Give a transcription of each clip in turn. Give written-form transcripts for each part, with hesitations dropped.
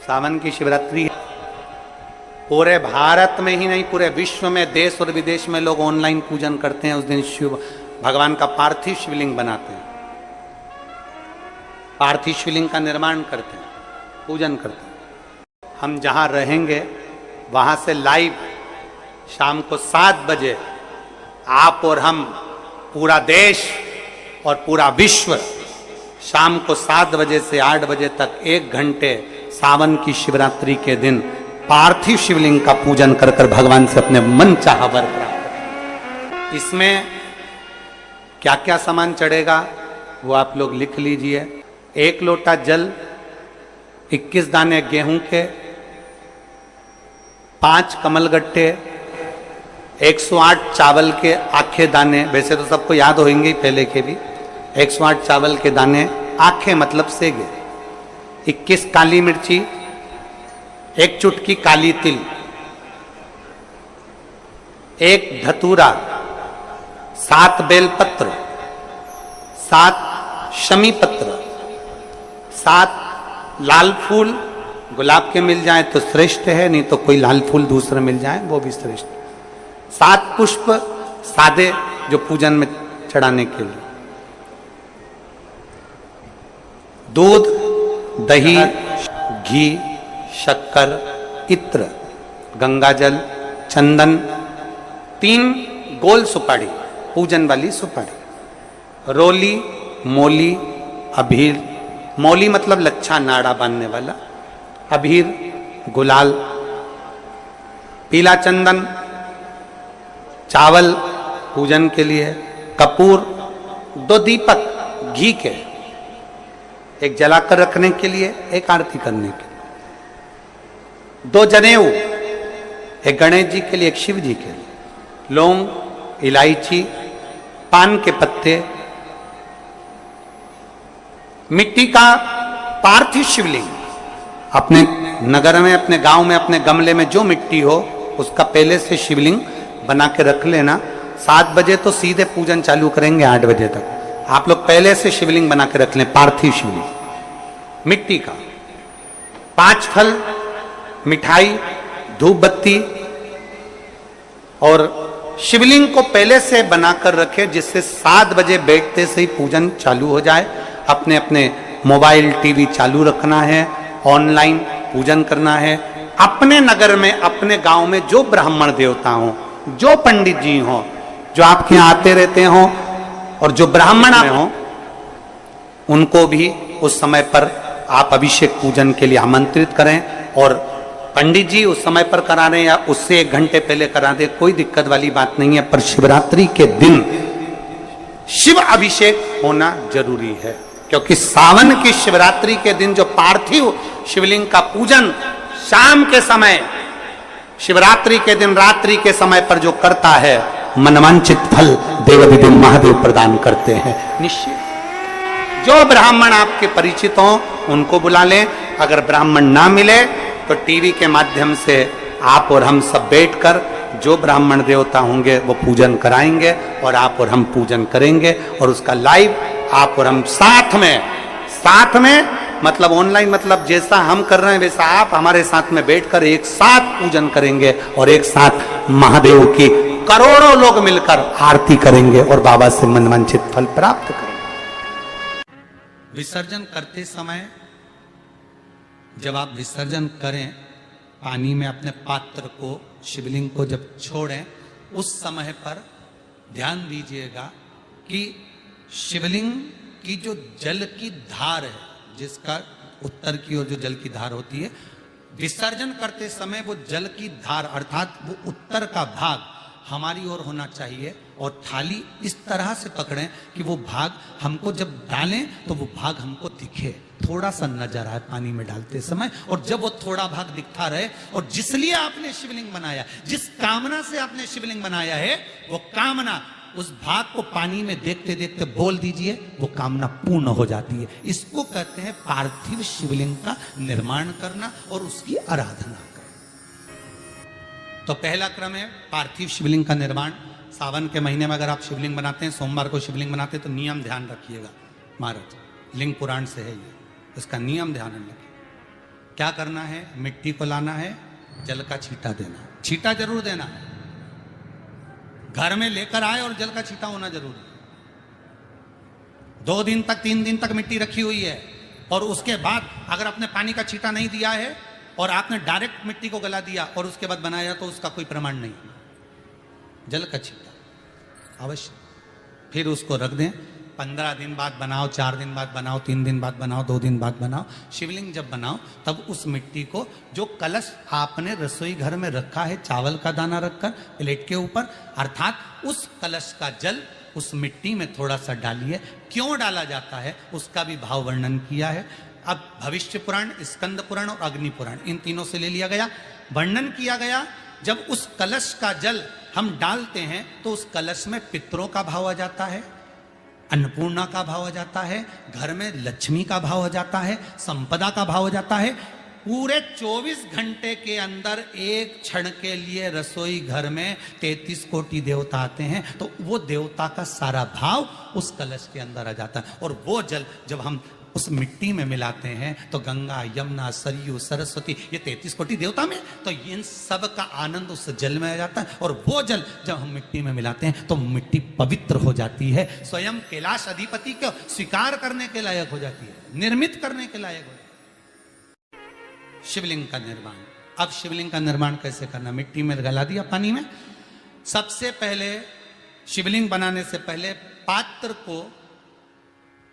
सावन की शिवरात्रि है। पूरे भारत में ही नहीं, पूरे विश्व में, देश और विदेश में लोग ऑनलाइन पूजन करते हैं। उस दिन शिव भगवान का पार्थिव शिवलिंग बनाते हैं, पार्थिव शिवलिंग का निर्माण करते हैं, पूजन करते हैं। हम जहां रहेंगे वहां से लाइव शाम को 7 बजे आप और हम, पूरा देश और पूरा विश्व, शाम को 7 बजे से 8 बजे तक 1 घंटे सावन की शिवरात्रि के दिन पार्थिव शिवलिंग का पूजन कर कर भगवान से अपने मन चाहा वर प्राप्त करें। इसमें क्या क्या सामान चढ़ेगा वो आप लोग लिख लीजिए। 1 लोटा जल, 21 दाने गेहूं के, 5 कमलगट्टे, 108 चावल के आखे दाने, वैसे तो सबको याद होंगे पहले के भी। 108 चावल के दाने, आखे मतलब सेगे, 21 काली मिर्ची, 1 चुटकी काली तिल, 1 धतूरा, 7 बेलपत्र, 7 शमी पत्र, 7 लाल फूल, गुलाब के मिल जाए तो श्रेष्ठ है, नहीं तो कोई लाल फूल दूसरा मिल जाए वो भी श्रेष्ठ। 7 पुष्प सादे जो पूजन में चढ़ाने के लिए, दूध, दही, घी, शक्कर, इत्र, गंगाजल, चंदन, 3 गोल सुपारी, पूजन वाली सुपारी, रोली, मोली, अभीर, मोली मतलब लच्छा नाड़ा बांधने वाला, अभीर, गुलाल, पीला चंदन, चावल पूजन के लिए, कपूर, 2 दीपक घी के, 1 जलाकर रखने के लिए, 1 आरती करने के लिए, 2 जनेऊ, 1 गणेश जी के लिए, 1 शिव जी के लिए, लौंग, इलायची, पान के पत्ते, मिट्टी का पार्थिव शिवलिंग। अपने नगर में, अपने गांव में, अपने गमले में जो मिट्टी हो उसका पहले से शिवलिंग बना के रख लेना। 7 बजे तो सीधे पूजन चालू करेंगे, 8 बजे तक आप लोग पहले से शिवलिंग बना के रख लें, पार्थिव शिवलिंग मिट्टी का। 5 फल, मिठाई, धूप बत्ती, और शिवलिंग को पहले से बनाकर रखे जिससे 7 बजे बैठते से ही पूजन चालू हो जाए। अपने अपने मोबाइल, टीवी चालू रखना है, ऑनलाइन पूजन करना है। अपने नगर में, अपने गांव में जो ब्राह्मण देवता हों, जो पंडित जी हों, जो आपके यहाँ आते रहते हों, और जो ब्राह्मण हों, उनको भी उस समय पर आप अभिषेक पूजन के लिए आमंत्रित करें। और पंडित जी उस समय पर करा रहे हैं या उससे 1 घंटे पहले करा दे, कोई दिक्कत वाली बात नहीं है। पर शिवरात्रि के दिन शिव अभिषेक होना जरूरी है, क्योंकि सावन की शिवरात्रि के दिन जो पार्थिव शिवलिंग का पूजन शाम के समय, शिवरात्रि के दिन रात्रि के समय पर जो करता है, मनवांचित फल देवाधिदेव महादेव प्रदान करते हैं निश्चित। जो ब्राह्मण आपके परिचित हों उनको बुला लें। अगर ब्राह्मण ना मिले तो टीवी के माध्यम से आप और हम सब बैठकर जो ब्राह्मण देवता होंगे वो पूजन कराएंगे, और आप और हम पूजन करेंगे, और उसका लाइव आप और हम साथ में मतलब ऑनलाइन, मतलब जैसा हम कर रहे हैं वैसा आप हमारे साथ में बैठकर एक साथ पूजन करेंगे, और एक साथ महादेव की करोड़ों लोग मिलकर आरती करेंगे और बाबा से मनवांछित फल प्राप्त करेंगे। विसर्जन करते समय जब आप विसर्जन करें, पानी में अपने पात्र को, शिवलिंग को जब छोड़ें, उस समय पर ध्यान दीजिएगा कि शिवलिंग की जो जल की धार है, जिसका उत्तर की ओर जो जल की धार होती है, विसर्जन करते समय वो जल की धार अर्थात वो उत्तर का भाग हमारी ओर होना चाहिए, और थाली इस तरह से पकड़ें कि वो भाग हमको जब डालें तो वो भाग हमको दिखे, थोड़ा सा नजर आए पानी में डालते समय। और जब वो थोड़ा भाग दिखता रहे, और जिस लिए आपने शिवलिंग बनाया, जिस कामना से आपने शिवलिंग बनाया है, वो कामना उस भाग को पानी में देखते देखते बोल दीजिए, वो कामना पूर्ण हो जाती है। इसको कहते हैं पार्थिव शिवलिंग का निर्माण करना और उसकी आराधना करना। तो पहला क्रम है पार्थिव शिवलिंग का निर्माण। सावन के महीने में अगर आप शिवलिंग बनाते हैं, सोमवार को शिवलिंग बनाते हैं, तो नियम ध्यान रखिएगा महाराज, लिंग पुराण से है ये, इसका नियम ध्यान रखिए। क्या करना है? मिट्टी को लाना है, जल का छींटा देना, छींटा जरूर देना है। घर में लेकर आए और जल का छींटा होना जरूरी है। 2 दिन तक 3 दिन तक मिट्टी रखी हुई है और उसके बाद अगर आपने पानी का छींटा नहीं दिया है और आपने डायरेक्ट मिट्टी को गला दिया और उसके बाद बनाया तो उसका कोई प्रमाण नहीं। जल का छींटा अवश्य, फिर उसको रख दें। 15 दिन बाद बनाओ, 4 दिन बाद बनाओ, 3 दिन बाद बनाओ, 2 दिन बाद बनाओ। शिवलिंग जब बनाओ तब उस मिट्टी को, जो कलश आपने रसोई घर में रखा है चावल का दाना रखकर प्लेट के ऊपर, अर्थात उस कलश का जल उस मिट्टी में थोड़ा सा डालिए। क्यों डाला जाता है उसका भी भाव वर्णन किया है। अब भविष्य पुराण, स्कंद पुराण और अग्नि पुराण, इन तीनों से ले लिया गया। वर्णन किया गया जब उस कलश का जल हम डालते हैं तो उस कलश में पितरों का भाव आ जाता है, अन्नपूर्णा का भाव आ जाता है, घर में लक्ष्मी का भाव आ जाता है, संपदा का भाव आ जाता है। पूरे 24 घंटे के अंदर एक क्षण के लिए रसोई घर में 33 कोटि देवता आते हैं, तो वो देवता का सारा भाव उस कलश के अंदर आ जाता है। और वो जल जब हम उस मिट्टी में मिलाते हैं तो गंगा, यमुना, सरयू, सरस्वती, ये 33 कोटि देवता में, तो इन सब का आनंद उस जल में आ जाता है। और वो जल जब हम मिट्टी में मिलाते हैं तो मिट्टी पवित्र हो जाती है, स्वयं कैलाश अधिपति को स्वीकार करने के लायक हो जाती है, निर्मित करने के लायक हो जाती है। शिवलिंग का निर्माण। अब शिवलिंग का निर्माण कैसे करना? मिट्टी में गला दिया पानी में। सबसे पहले शिवलिंग बनाने से पहले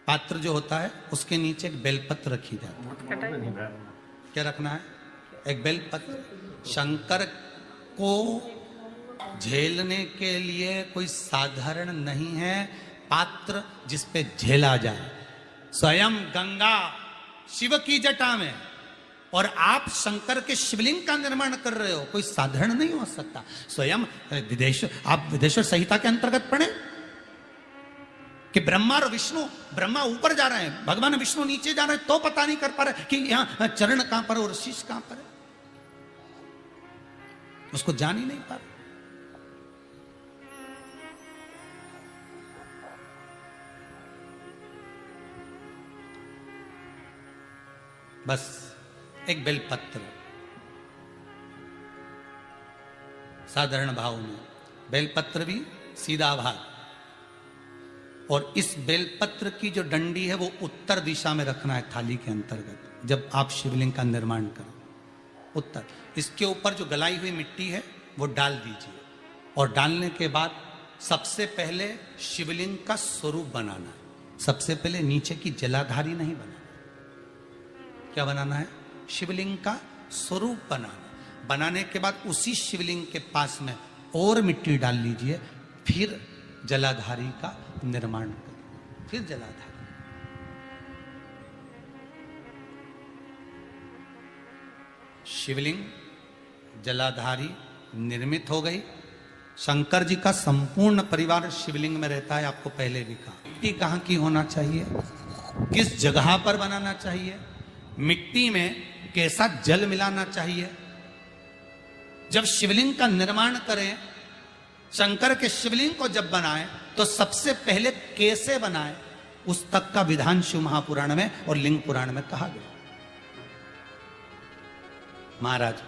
पात्र जो होता है उसके नीचे एक बेलपत्र रखी जाती है। क्या रखना है? एक बेलपत्र। शंकर को झेलने के लिए कोई साधारण नहीं है पात्र जिसपे झेला जाए। स्वयं गंगा शिव की जटा में, और आप शंकर के शिवलिंग का निर्माण कर रहे हो, कोई साधारण नहीं हो सकता। स्वयं आप विदेश्वर संहिता के अंतर्गत पढ़े कि ब्रह्मा और विष्णु, ब्रह्मा ऊपर जा रहे हैं, भगवान विष्णु नीचे जा रहे हैं, तो पता नहीं कर पा रहे कि यहां चरण कहां पर और शीश कहां पर है, उसको जान ही नहीं पा रहे। बस एक बेलपत्र, साधारण भाव में बेलपत्र भी सीधा भाग, और इस बेलपत्र की जो डंडी है वो उत्तर दिशा में रखना है थाली के अंतर्गत। जब आप शिवलिंग का निर्माण करें उत्तर, इसके ऊपर जो गलाई हुई मिट्टी है वो डाल दीजिए। और डालने के बाद सबसे पहले शिवलिंग का स्वरूप बनाना है। सबसे पहले नीचे की जलाधारी नहीं बनाना। क्या बनाना है? शिवलिंग का स्वरूप बनाना। बनाने के बाद उसी शिवलिंग के पास में और मिट्टी डाल लीजिए, फिर जलाधारी का निर्माण करें। फिर जलाधारी, शिवलिंग जलाधारी निर्मित हो गई। शंकर जी का संपूर्ण परिवार शिवलिंग में रहता है, आपको पहले भी कहा। मिट्टी कहाँ की होना चाहिए, किस जगह पर बनाना चाहिए, मिट्टी में कैसा जल मिलाना चाहिए। जब शिवलिंग का निर्माण करें, शंकर के शिवलिंग को जब बनाएं तो सबसे पहले कैसे बनाएं उस तक का विधान शिव महापुराण में और लिंग पुराण में कहा गया। महाराज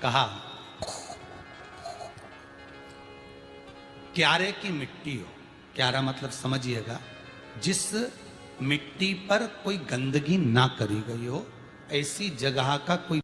कहा क्यारे की मिट्टी हो। क्यारा मतलब समझिएगा, जिस मिट्टी पर कोई गंदगी ना करी गई हो, ऐसी जगह का कोई